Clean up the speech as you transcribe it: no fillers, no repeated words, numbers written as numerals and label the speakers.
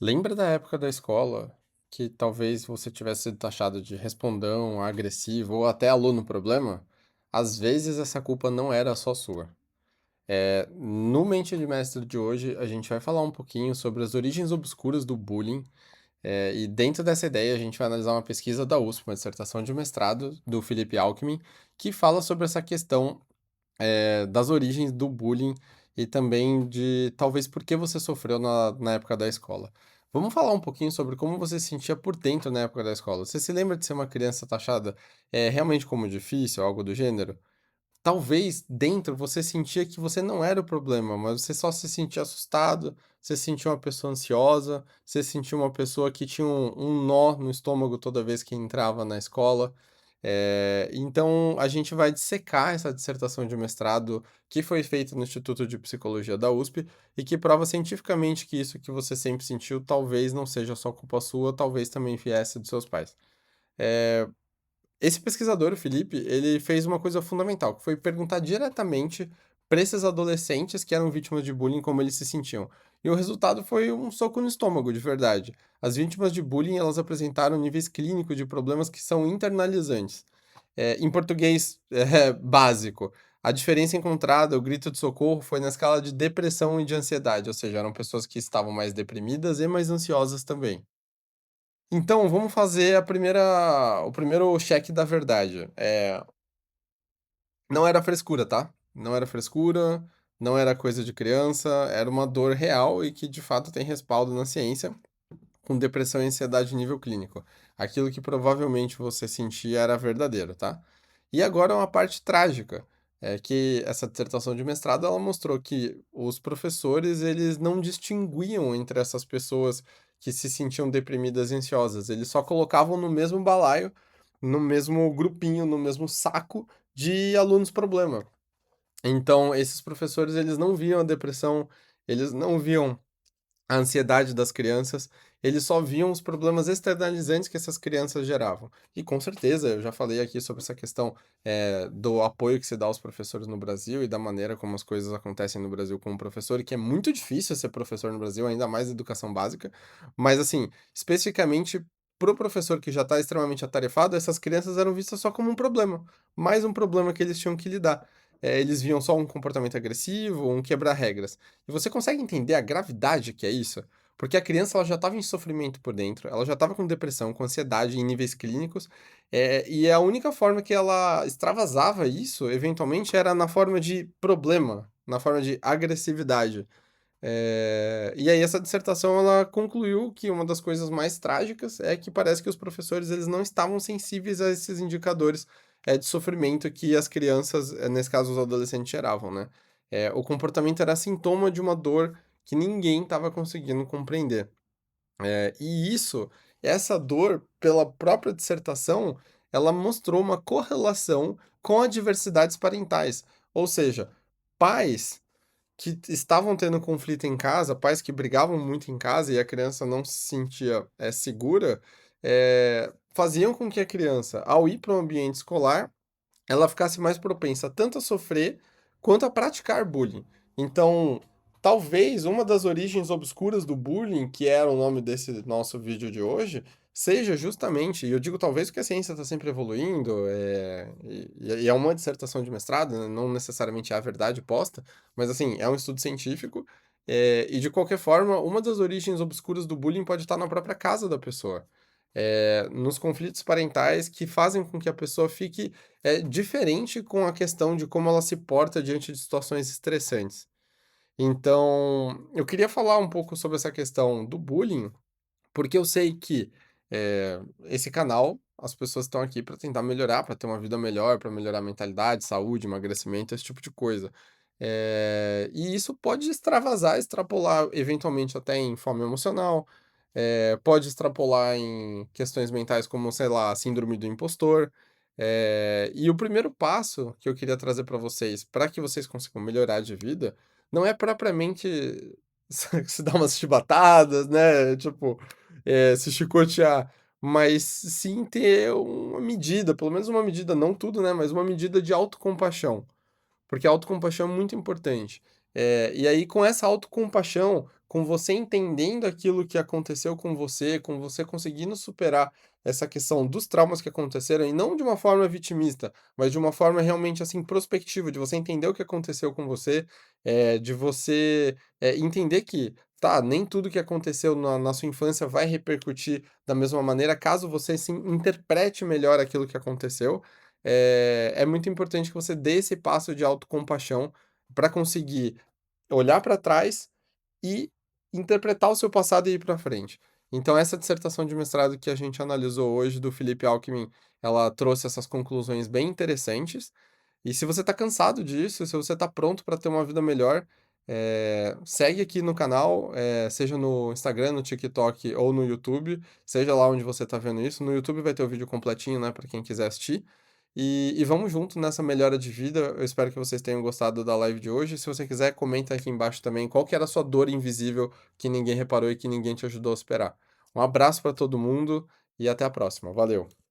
Speaker 1: Lembra da época da escola que talvez você tivesse sido taxado de respondão, agressivo ou até aluno problema? Às vezes essa culpa não era só sua. No Mente de Mestre de hoje, a gente vai falar um pouquinho sobre as origens obscuras do bullying, e dentro dessa ideia a gente vai analisar uma pesquisa da USP, uma dissertação de mestrado do Felipe Alckmin, que fala sobre essa questão das origens do bullying e também de talvez por que você sofreu na época da escola. Vamos falar um pouquinho sobre como você se sentia por dentro na época da escola. Você se lembra de ser uma criança taxada realmente como difícil, algo do gênero? Talvez dentro você sentia que você não era o problema, mas você só se sentia assustado, você se sentia uma pessoa ansiosa, você se sentia uma pessoa que tinha um nó no estômago toda vez que entrava na escola. Então a gente vai dissecar essa dissertação de mestrado que foi feita no Instituto de Psicologia da USP e que prova cientificamente que isso que você sempre sentiu talvez não seja só culpa sua, talvez também viesse dos seus pais. Eh, Esse pesquisador, o Felipe, ele fez uma coisa fundamental, que foi perguntar diretamente para esses adolescentes que eram vítimas de bullying como eles se sentiam. E o resultado foi um soco no estômago, de verdade. As vítimas de bullying, elas apresentaram níveis clínicos de problemas que são internalizantes. Em português básico, a diferença encontrada, o grito de socorro, foi na escala de depressão e de ansiedade, ou seja, eram pessoas que estavam mais deprimidas e mais ansiosas também. Então, vamos fazer o primeiro cheque da verdade. Não era frescura, tá? Não era frescura, não era coisa de criança, era uma dor real e que de fato tem respaldo na ciência, com depressão e ansiedade nível clínico. Aquilo que provavelmente você sentia era verdadeiro, tá? E agora uma parte trágica, é que essa dissertação de mestrado ela mostrou que os professores eles não distinguiam entre essas pessoas que se sentiam deprimidas e ansiosas, eles só colocavam no mesmo balaio, no mesmo grupinho, no mesmo saco de alunos problema. Então, esses professores eles não viam a depressão, eles não viam a ansiedade das crianças, eles só viam os problemas externalizantes que essas crianças geravam. E com certeza, eu já falei aqui sobre essa questão, do apoio que se dá aos professores no Brasil e da maneira como as coisas acontecem no Brasil com o professor, e que é muito difícil ser professor no Brasil, ainda mais educação básica. Mas, assim, especificamente para o professor que já está extremamente atarefado, essas crianças eram vistas só como um problema, mais um problema que eles tinham que lidar. Eles viam só um comportamento agressivo, um quebrar regras. E você consegue entender a gravidade que é isso? Porque a criança ela já estava em sofrimento por dentro, ela já estava com depressão, com ansiedade em níveis clínicos, e a única forma que ela extravasava isso, eventualmente, era na forma de problema, na forma de agressividade. E aí essa dissertação ela concluiu que uma das coisas mais trágicas é que parece que os professores eles não estavam sensíveis a esses indicadores, de sofrimento que as crianças, nesse caso os adolescentes, geravam, né. O comportamento era sintoma de uma dor que ninguém estava conseguindo compreender. E essa dor, pela própria dissertação, ela mostrou uma correlação com adversidades parentais, ou seja, pais que estavam tendo conflito em casa, pais que brigavam muito em casa e a criança não se sentia, segura, faziam com que a criança, ao ir para um ambiente escolar, ela ficasse mais propensa tanto a sofrer quanto a praticar bullying. Então, talvez uma das origens obscuras do bullying, que era o nome desse nosso vídeo de hoje, seja justamente, e eu digo talvez porque a ciência está sempre evoluindo, e é uma dissertação de mestrado, né, não necessariamente é a verdade posta, mas assim, é um estudo científico, e de qualquer forma, uma das origens obscuras do bullying pode estar na própria casa da pessoa. Nos conflitos parentais que fazem com que a pessoa fique diferente com a questão de como ela se porta diante de situações estressantes. Então, eu queria falar um pouco sobre essa questão do bullying, porque eu sei que, esse canal, as pessoas estão aqui para tentar melhorar, para ter uma vida melhor, para melhorar a mentalidade, saúde, emagrecimento, esse tipo de coisa. E isso pode extravasar, extrapolar, eventualmente até em fome emocional, pode extrapolar em questões mentais como, sei lá, a síndrome do impostor. E o primeiro passo que eu queria trazer para vocês, para que vocês consigam melhorar de vida, não é propriamente se dar umas chibatadas, né, tipo, se chicotear, mas sim ter uma medida, pelo menos uma medida, não tudo, né, mas uma medida de autocompaixão, porque a autocompaixão é muito importante. E aí com essa autocompaixão, com você entendendo aquilo que aconteceu com você conseguindo superar essa questão dos traumas que aconteceram, e não de uma forma vitimista, mas de uma forma realmente, assim, prospectiva, de você entender o que aconteceu com você, de você, entender que, tá, nem tudo que aconteceu na sua infância vai repercutir da mesma maneira, caso você, sim, interprete melhor aquilo que aconteceu. É muito importante que você dê esse passo de autocompaixão para conseguir olhar para trás e interpretar o seu passado e ir para frente. Então essa dissertação de mestrado que a gente analisou hoje do Felipe Alckmin, ela trouxe essas conclusões bem interessantes, e se você está cansado disso, se você está pronto para ter uma vida melhor, segue aqui no canal, seja no Instagram, no TikTok ou no YouTube, seja lá onde você está vendo isso. No YouTube vai ter o vídeo completinho, né, para quem quiser assistir. E vamos junto nessa melhora de vida. Eu espero que vocês tenham gostado da live de hoje. Se você quiser, comenta aqui embaixo também qual que era a sua dor invisível que ninguém reparou e que ninguém te ajudou a superar. Um abraço para todo mundo e até a próxima. Valeu!